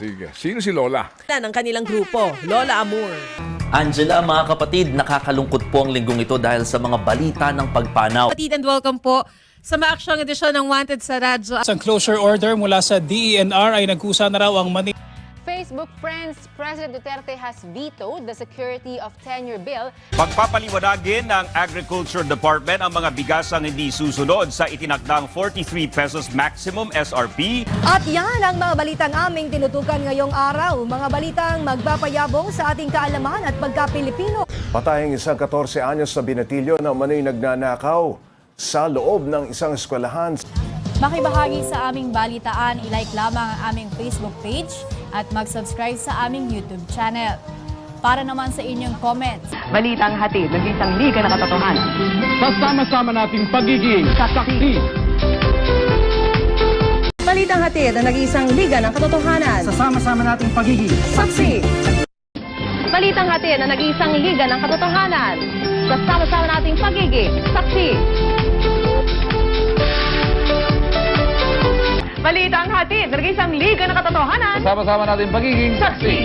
Sige. Sino si Lola? Ng kanilang grupo, Lola Amour. Angela, mga kapatid, nakakalungkot po ang linggong ito dahil sa mga balita ng pagpanaw. Kapatid, and welcome po sa maaksyong edisyon ng Wanted sa Radyo. Isang closure order mula sa DENR ay nagkusa na raw ang Manila. Facebook friends, President Duterte has vetoed the security of tenure bill. Pagpapaliwanagin ng Agriculture Department ang mga bigasang hindi susunod sa itinakdang 43 pesos maximum SRP. At yan ang mga balitang aming tinutukan ngayong araw. Mga balitang magpapayabong sa ating kaalaman at pagka-Pilipino. Patayang isang 14 anyos na binatilyo na umano'y nagnanakaw sa loob ng isang eskwelahan. Makibahagi sa aming balitaan, ilike lamang ang aming Facebook page at mag-subscribe sa aming YouTube channel. Para naman sa inyong comments. Balitang hatid ng isang liga na katotohanan. Kasama-sama nating pagiging kasaksi. Balitang hatid na nag-iisang liga ng katotohanan. Kasama-sama nating pagiging Saksi. Balitang hatid na nag-iisang liga ng katotohanan. Kasama-sama nating pagiging saksi. Balitang hatid na nag-iisang liga ng katotohanan. Kasama-sama nating pagiging saksi.